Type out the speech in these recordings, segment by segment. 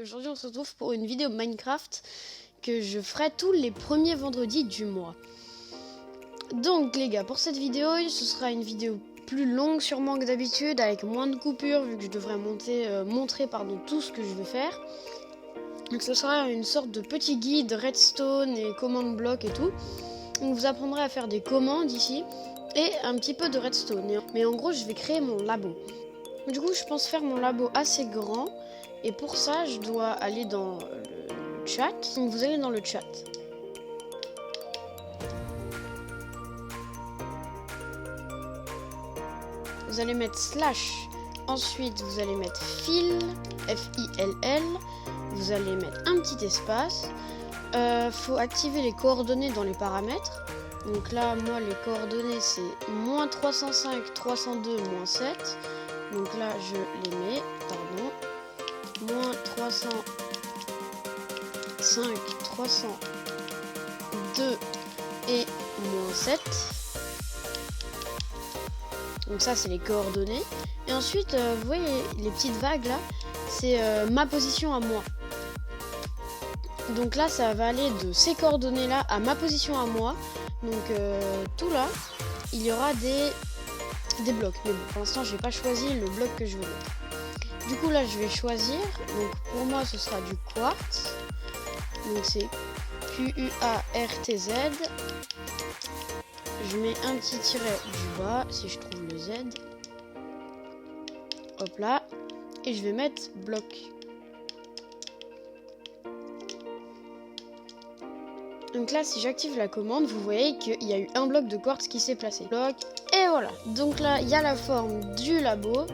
aujourd'hui on se retrouve pour une vidéo Minecraft que je ferai tous les premiers vendredis du mois. Donc les gars, pour cette vidéo, ce sera une vidéo plus longue sûrement que d'habitude, avec moins de coupures vu que je devrais montrer tout ce que je vais faire. Donc ce sera une sorte de petit guide redstone et command block et tout. Donc vous apprendrez à faire des commandes ici et un petit peu de redstone. Mais en gros je vais créer mon labo. Du coup je pense faire mon labo assez grand. Et pour ça, je dois aller dans le chat. Donc vous allez dans le chat. Vous allez mettre slash. Ensuite, vous allez mettre fill, F-I-L-L. Vous allez mettre un petit espace. Faut activer les coordonnées dans les paramètres. Donc là, moi, les coordonnées, c'est moins 305, 302, moins 7. Donc là, je les mets, pardon. Moins 305, 302 et moins 7. Donc ça c'est les coordonnées. Et ensuite vous voyez les petites vagues là, c'est ma position à moi. Donc là ça va aller de ces coordonnées là à ma position à moi. Donc tout là, il y aura des blocs. Mais bon, pour l'instant j'ai pas choisi le bloc que je veux mettre. Du coup là je vais choisir, donc pour moi ce sera du quartz, donc c'est Q-U-A-R-T-Z, je mets un petit tiret du bas si je trouve le Z, hop là, et je vais mettre bloc. Donc là si j'active la commande, vous voyez qu'il y a eu un bloc de quartz qui s'est placé. Bloc, et voilà, donc là il y a la forme du labo.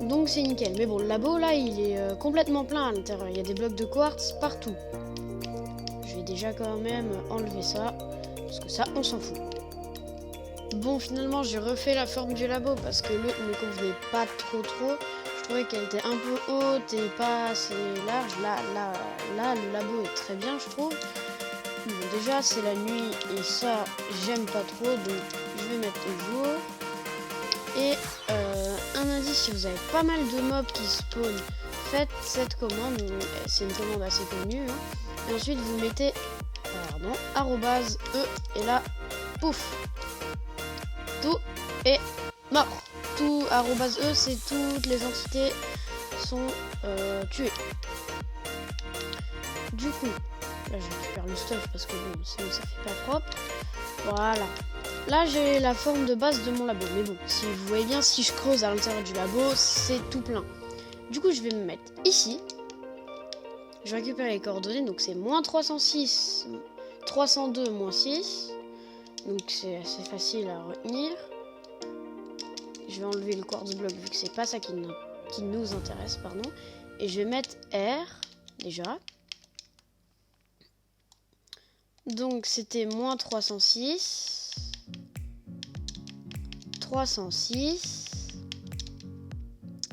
Donc c'est nickel. Mais bon, le labo là, il est complètement plein à l'intérieur. Il y a des blocs de quartz partout. Je vais déjà quand même enlever ça. Parce que ça, on s'en fout. Bon, finalement, j'ai refait la forme du labo parce que l'autre ne me convenait pas trop. Je trouvais qu'elle était un peu haute et pas assez large. Là, le labo est très bien, je trouve. Bon, déjà, c'est la nuit et ça, j'aime pas trop. Donc, je vais mettre au jour. Et un indice, si vous avez pas mal de mobs qui spawnent, faites cette commande, c'est une commande assez connue. Hein. Et ensuite vous mettez arrobase E et là, pouf, tout est mort. Tout arrobase E, c'est toutes les entités sont tuées. Du coup, là je récupère le stuff parce que bon, sinon ça fait pas propre. Voilà. Là, j'ai la forme de base de mon labo. Mais bon, si vous voyez bien, si je creuse à l'intérieur du labo, c'est tout plein. Du coup, je vais me mettre ici. Je récupère les coordonnées. Donc, c'est moins 306, 302, moins 6. Donc, c'est assez facile à retenir. Je vais enlever le quartz block vu que c'est pas ça qui nous intéresse, pardon. Et je vais mettre R, déjà. Donc, c'était moins 306. 306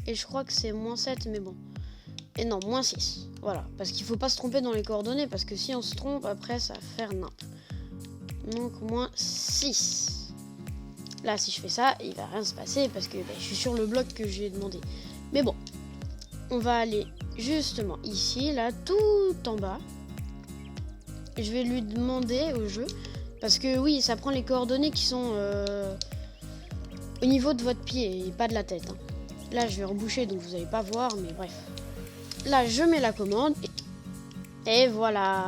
et je crois que c'est moins 7 mais bon, et non, moins 6, voilà, parce qu'il faut pas se tromper dans les coordonnées parce que si on se trompe après ça va faire nimp. Donc moins 6. Là si je fais ça il va rien se passer parce que je suis sur le bloc que j'ai demandé. Mais bon, on va aller justement ici, là tout en bas. Je vais lui demander au jeu parce que oui ça prend les coordonnées qui sont au niveau de votre pied et pas de la tête. Hein. Là, je vais reboucher, donc vous n'allez pas voir, mais bref. Là, je mets la commande. Et voilà.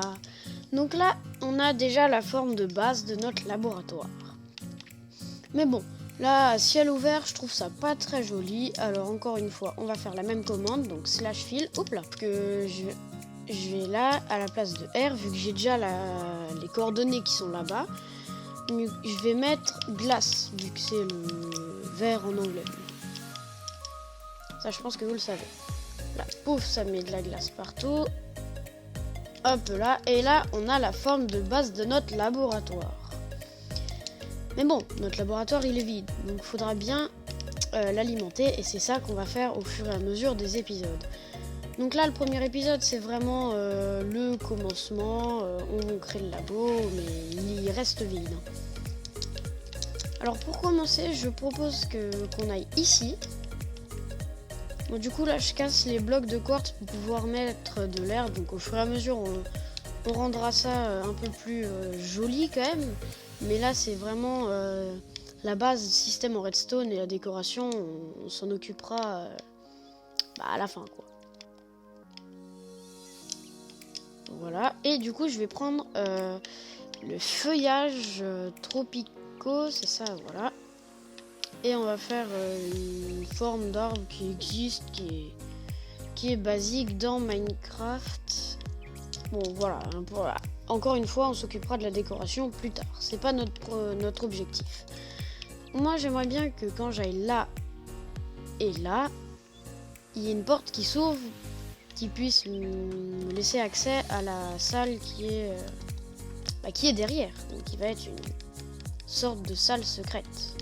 Donc là, on a déjà la forme de base de notre laboratoire. Mais bon, là, à ciel ouvert, je trouve ça pas très joli. Alors, encore une fois, on va faire la même commande. Donc, slash fill. Hop là. Que je vais là, à la place de R, vu que j'ai déjà les coordonnées qui sont là-bas. Je vais mettre glace, vu que c'est le vert en anglais. Ça, je pense que vous le savez. Là, pouf, ça met de la glace partout. Hop là. Et là, on a la forme de base de notre laboratoire. Mais bon, notre laboratoire, il est vide. Donc, il faudra bien l'alimenter. Et c'est ça qu'on va faire au fur et à mesure des épisodes. Donc là, le premier épisode, c'est vraiment le commencement. On crée le labo, mais il reste vide. Alors pour commencer, je propose qu'on aille ici. Bon, du coup là je casse les blocs de quartz pour pouvoir mettre de l'air. Donc au fur et à mesure on rendra ça un peu plus joli quand même. Mais là c'est vraiment la base système en redstone, et la décoration on s'en occupera à la fin quoi. Voilà, et du coup je vais prendre le feuillage tropicaux, c'est ça, voilà. Et on va faire une forme d'arbre qui existe, qui est basique dans Minecraft. Bon voilà, encore une fois on s'occupera de la décoration plus tard, c'est pas notre objectif. Moi j'aimerais bien que quand j'aille là et là, il y ait une porte qui s'ouvre, qui puisse me laisser accès à la salle qui est derrière, donc qui va être une sorte de salle secrète.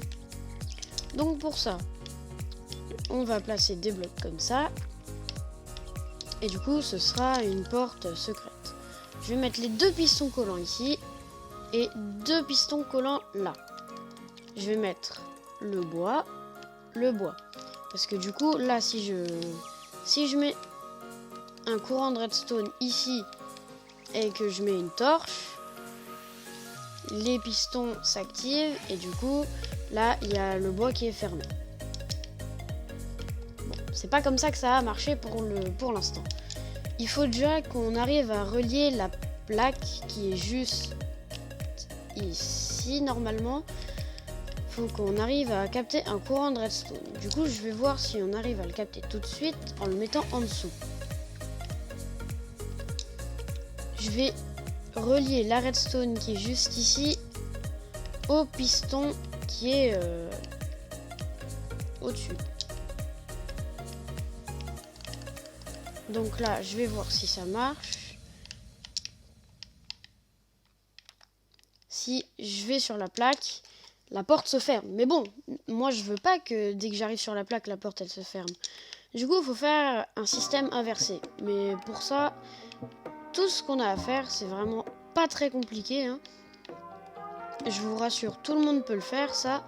Donc pour ça, on va placer des blocs comme ça, et du coup ce sera une porte secrète. Je vais mettre les 2 pistons collants ici, et 2 pistons collants là. Je vais mettre le bois, parce que du coup là si je mets un courant de redstone ici et que je mets une torche, les pistons s'activent et du coup là il y a le bois qui est fermé. Bon, c'est pas comme ça que ça va marcher pour l'instant. Il faut déjà qu'on arrive à relier la plaque qui est juste ici normalement. Faut qu'on arrive à capter un courant de redstone. Du coup je vais voir si on arrive à le capter tout de suite en le mettant en dessous. Je vais relier la redstone qui est juste ici au piston qui est au-dessus. Donc là, je vais voir si ça marche. Si je vais sur la plaque, la porte se ferme. Mais bon, moi je veux pas que dès que j'arrive sur la plaque, la porte elle se ferme. Du coup, il faut faire un système inversé. Mais pour ça, tout ce qu'on a à faire, c'est vraiment pas très compliqué, hein. Je vous rassure, tout le monde peut le faire, ça.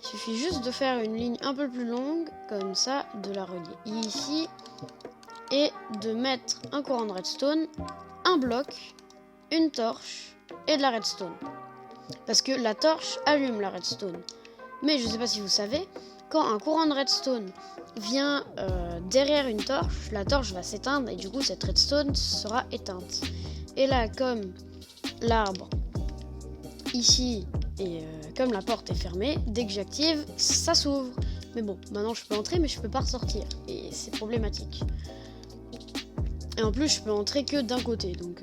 Il suffit juste de faire une ligne un peu plus longue, comme ça, de la relier ici, et de mettre un courant de redstone, un bloc, une torche et de la redstone. Parce que la torche allume la redstone. Mais je sais pas si vous savez, quand un courant de redstone vient derrière une torche, la torche va s'éteindre et du coup cette redstone sera éteinte. Et là, comme l'arbre ici et comme la porte est fermée, dès que j'active, ça s'ouvre. Mais bon, maintenant je peux entrer mais je peux pas ressortir et c'est problématique. Et en plus je peux entrer que d'un côté, donc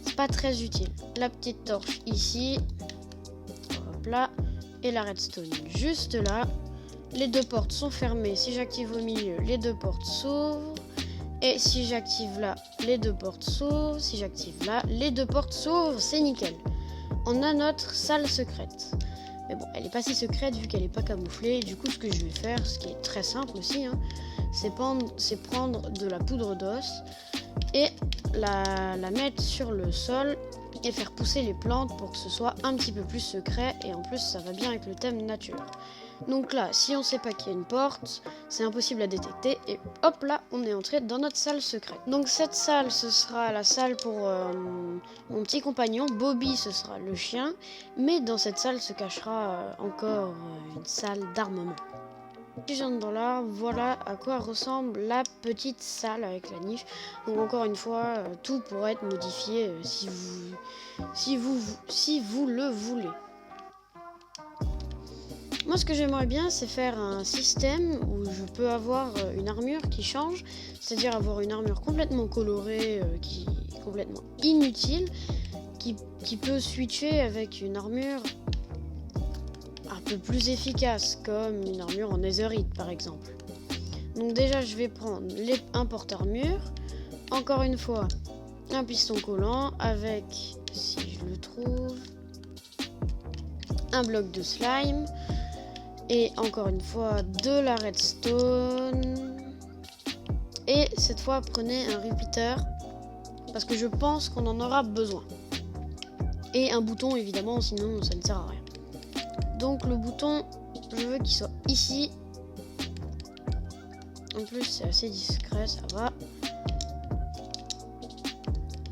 c'est pas très utile. La petite torche ici, hop là, et la redstone juste là. Les 2 portes sont fermées. Si j'active au milieu, les 2 portes s'ouvrent. Et si j'active là, les 2 portes s'ouvrent. Si j'active là, les 2 portes s'ouvrent. C'est nickel. On a notre salle secrète. Mais bon, elle est pas si secrète vu qu'elle est pas camouflée. Du coup, ce que je vais faire, ce qui est très simple aussi, hein, c'est prendre de la poudre d'os et la mettre sur le sol et faire pousser les plantes pour que ce soit un petit peu plus secret. Et en plus, ça va bien avec le thème nature. Donc là, si on sait pas qu'il y a une porte, c'est impossible à détecter. Et hop là, on est entré dans notre salle secrète. Donc cette salle, ce sera la salle pour mon petit compagnon. Bobby, ce sera le chien. Mais dans cette salle se cachera encore une salle d'armement. Si j'entre dans là, voilà à quoi ressemble la petite salle avec la niche. Donc encore une fois, tout pourra être modifié si vous le voulez. Moi, ce que j'aimerais bien, c'est faire un système où je peux avoir une armure qui change, c'est-à-dire avoir une armure complètement colorée, qui est complètement inutile, qui peut switcher avec une armure un peu plus efficace, comme une armure en netherite par exemple. Donc déjà, je vais prendre un porte-armure, encore une fois, un piston collant avec, si je le trouve, un bloc de slime. Et encore une fois, de la redstone. Et cette fois, prenez un repeater. Parce que je pense qu'on en aura besoin. Et un bouton, évidemment, sinon ça ne sert à rien. Donc le bouton, je veux qu'il soit ici. En plus, c'est assez discret, ça va.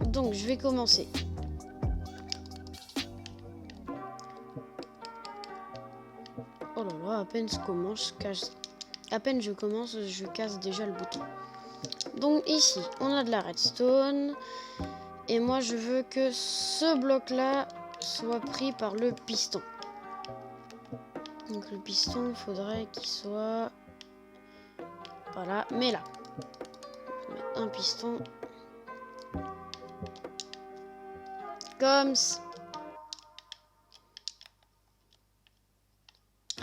Donc, je vais commencer. Oh là là, à peine je commence, je casse déjà le bouton. Donc ici, on a de la redstone. Et moi, je veux que ce bloc-là soit pris par le piston. Donc le piston, il faudrait qu'il soit... Voilà, mais là. Je vais mettre un piston. Comme ça.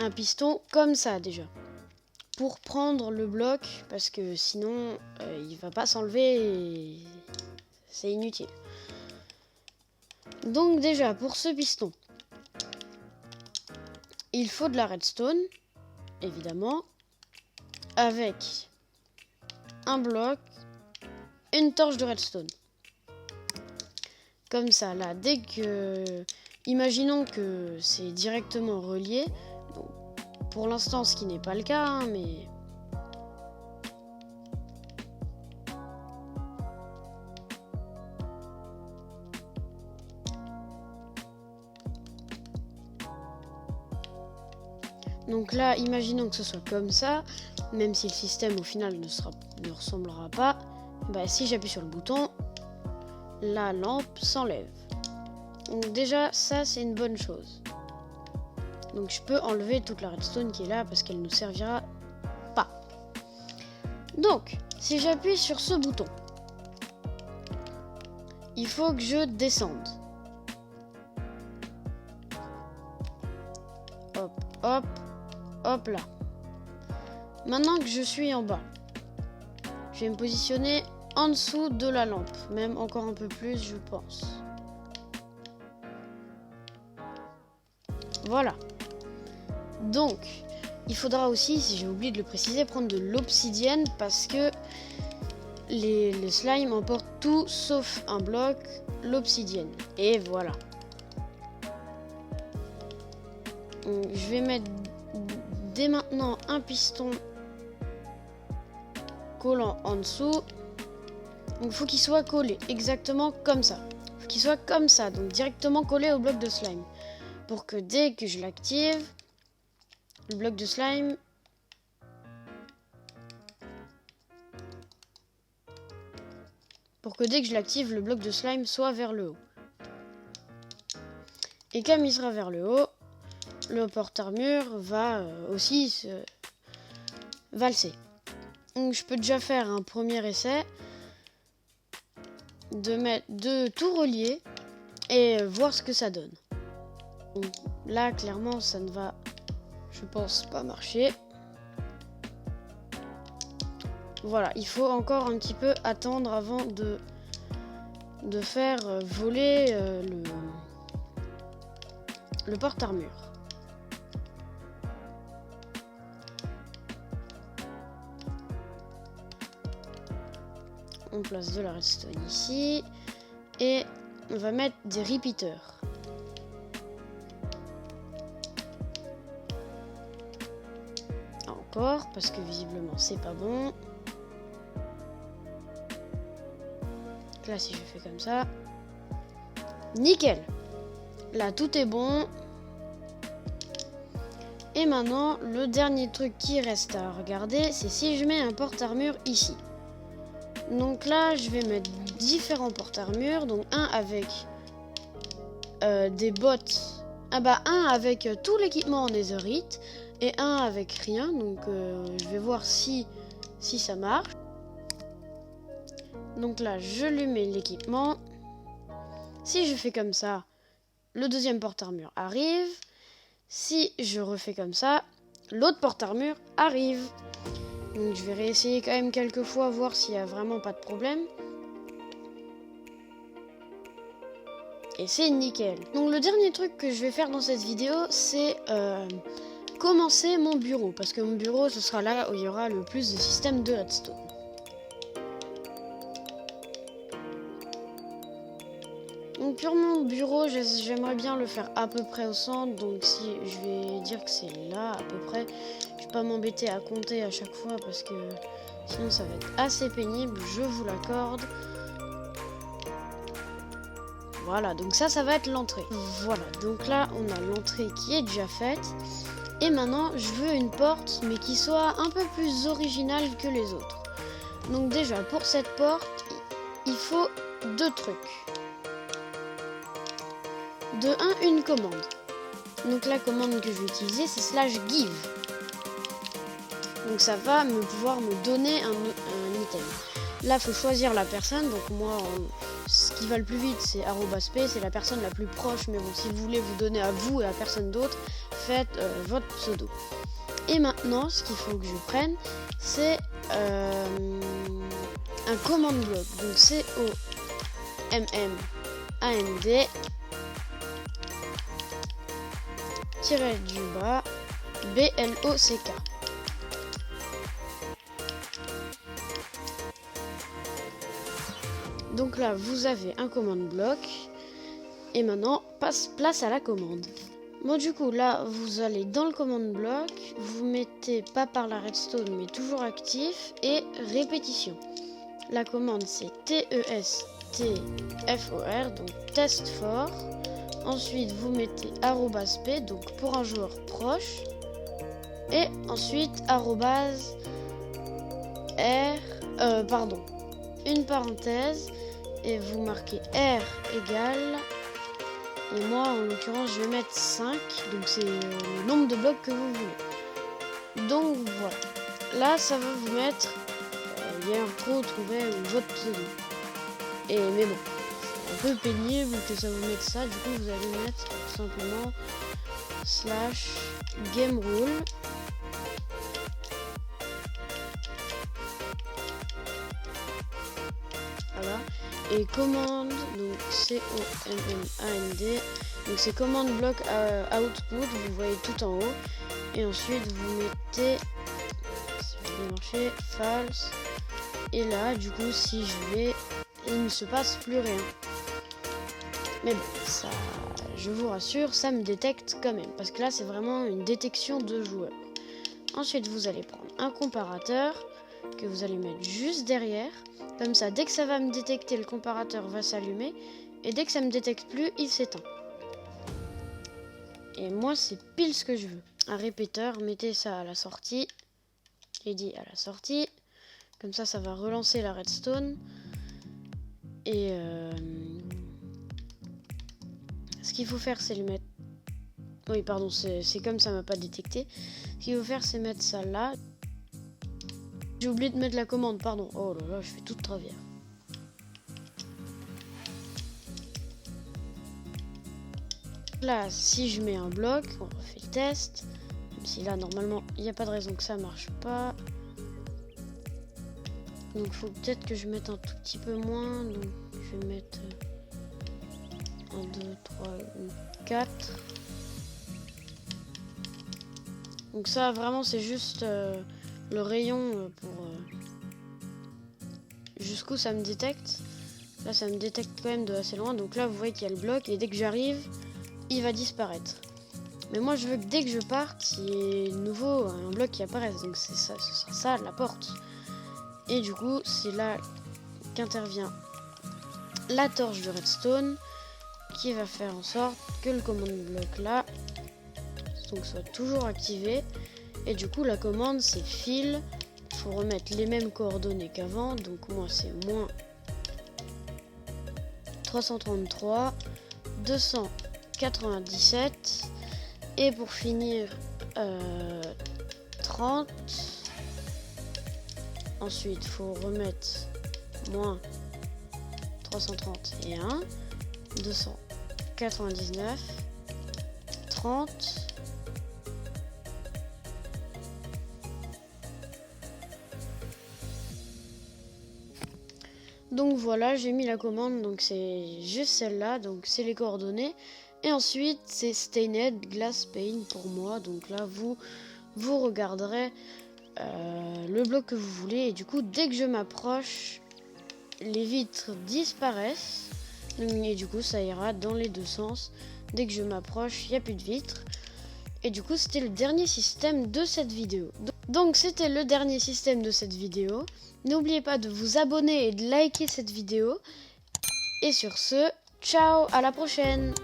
Un piston comme ça déjà. Pour prendre le bloc, parce que sinon, il va pas s'enlever et c'est inutile. Donc déjà, pour ce piston, il faut de la redstone, évidemment, avec un bloc, une torche de redstone. Comme ça, là, dès que... Imaginons que c'est directement relié. Donc, pour l'instant, ce qui n'est pas le cas, hein, mais... Donc là, imaginons que ce soit comme ça, même si le système au final ne ressemblera pas. Bah, si j'appuie sur le bouton, la lampe s'enlève. Donc déjà, ça c'est une bonne chose. Donc je peux enlever toute la redstone qui est là parce qu'elle ne nous servira pas. Donc, si j'appuie sur ce bouton, il faut que je descende. Hop, hop, hop là. Maintenant que je suis en bas, je vais me positionner en dessous de la lampe, même encore un peu plus, je pense. Voilà. Donc, il faudra aussi, si j'ai oublié de le préciser, prendre de l'obsidienne parce que les slimes emportent tout sauf un bloc, l'obsidienne. Et voilà. Donc, je vais mettre dès maintenant un piston collant en dessous. Donc il faut qu'il soit collé exactement comme ça. Il faut qu'il soit comme ça, donc directement collé au bloc de slime. Pour que dès que je l'active, le bloc de slime le bloc de slime soit vers le haut. Et comme il sera vers le haut, le porte-armure va aussi se valser. Donc je peux déjà faire un premier essai de tout relier et voir ce que ça donne. Donc là clairement ça ne va, je pense, pas marcher. Voilà, il faut encore un petit peu attendre avant de faire voler le porte-armure. On place de la redstone ici et on va mettre des repeaters. Encore, parce que visiblement c'est pas bon. Là, si je fais comme ça, nickel. Là, tout est bon. Et maintenant, le dernier truc qui reste à regarder, c'est si je mets un porte-armure ici. Donc là, je vais mettre différents porte-armures. Donc un avec des bottes. Ah bah un avec tout l'équipement en netherite et un avec rien. Donc je vais voir si ça marche. Donc là, je lui mets l'équipement. Si je fais comme ça, le deuxième porte-armure arrive. Si je refais comme ça, l'autre porte-armure arrive. Donc je vais réessayer quand même quelques fois, voir s'il n'y a vraiment pas de problème. Et c'est nickel. Donc le dernier truc que je vais faire dans cette vidéo, c'est commencer mon bureau. Parce que mon bureau, ce sera là où il y aura le plus de systèmes de redstone. Donc Donc pour mon bureau, j'aimerais bien le faire à peu près au centre. Donc si je vais dire que c'est là à peu près, je vais pas m'embêter à compter à chaque fois parce que sinon ça va être assez pénible, je vous l'accorde. Voilà, donc ça va être l'entrée. Voilà, donc là on a l'entrée qui est déjà faite. Et maintenant je veux une porte mais qui soit un peu plus originale que les autres. Donc déjà pour cette porte, il faut 2 trucs. De 1, une commande. Donc la commande que je vais utiliser c'est /give. Donc ça va pouvoir me donner un item. Là, il faut choisir la personne. Donc moi, ce qui va le plus vite, c'est @p. C'est la personne la plus proche. Mais bon, si vous voulez vous donner à vous et à personne d'autre, faites votre pseudo. Et maintenant, ce qu'il faut que je prenne, c'est un command block. Donc COMMAND tiré du bas BLOCK. Donc là, vous avez un command block. Et maintenant, place à la commande. Bon, du coup, là, vous allez dans le command block. Vous mettez pas par la redstone, mais toujours actif. Et répétition. La commande, c'est TESTFOR, donc test for. Ensuite, vous mettez @p, donc pour un joueur proche. Et ensuite, une parenthèse. Et vous marquez R égale, et moi en l'occurrence je vais mettre 5, donc c'est le nombre de blocs que vous voulez. Donc voilà, là ça va vous mettre hier trop trouvé votre pseudo. Mais bon, c'est un peu pénible que ça vous mette ça, du coup vous allez mettre tout simplement /gamerule. Voilà. Et commande, donc COMMAND, donc c'est commande block output, vous voyez tout en haut. Et ensuite vous mettez, si vous voulez marcher, false. Et là, du coup, si je vais, il ne se passe plus rien. Mais bon, ça, je vous rassure, ça me détecte quand même. Parce que là, c'est vraiment une détection de joueurs. Ensuite, vous allez prendre un comparateur que vous allez mettre juste derrière. Comme ça, dès que ça va me détecter, le comparateur va s'allumer. Et dès que ça me détecte plus, il s'éteint. Et moi, c'est pile ce que je veux. Un répéteur, mettez ça à la sortie. J'ai dit à la sortie. Comme ça, ça va relancer la redstone. Et ce qu'il faut faire, c'est le mettre... Oui, pardon, c'est comme ça m'a pas détecté. Ce qu'il faut faire, c'est mettre ça là. J'ai oublié de mettre la commande, pardon. Oh là là, je fais tout de travers. Là, si je mets un bloc, on refait le test. Même si là, normalement, il n'y a pas de raison que ça marche pas. Donc, il faut peut-être que je mette un tout petit peu moins. Donc, je vais mettre 1, 2, 3, 4. Donc ça, vraiment, c'est juste le rayon pour jusqu'où ça me détecte. Là, ça me détecte quand même de assez loin. Donc là, vous voyez qu'il y a le bloc. Et dès que j'arrive, il va disparaître. Mais moi, je veux que dès que je parte, il y ait de nouveau un bloc qui apparaisse. Donc c'est ça, ce sera ça, la porte. Et du coup, c'est là qu'intervient la torche de redstone qui va faire en sorte que le command block là donc soit toujours activé. Et du coup, la commande c'est fill. Il faut remettre les mêmes coordonnées qu'avant. Donc moi, c'est moins 333 297 et pour finir 30. Ensuite, il faut remettre moins 331 299 30. Donc voilà, j'ai mis la commande, donc c'est juste celle-là, donc c'est les coordonnées. Et ensuite, c'est Stained Glass Pane pour moi. Donc là, vous regarderez le bloc que vous voulez. Et du coup, dès que je m'approche, les vitres disparaissent. Et du coup, ça ira dans les deux sens. Dès que je m'approche, il n'y a plus de vitres. Et du coup, c'était le dernier système de cette vidéo. Donc, c'était le dernier système de cette vidéo. N'oubliez pas de vous abonner et de liker cette vidéo. Et sur ce, ciao, à la prochaine!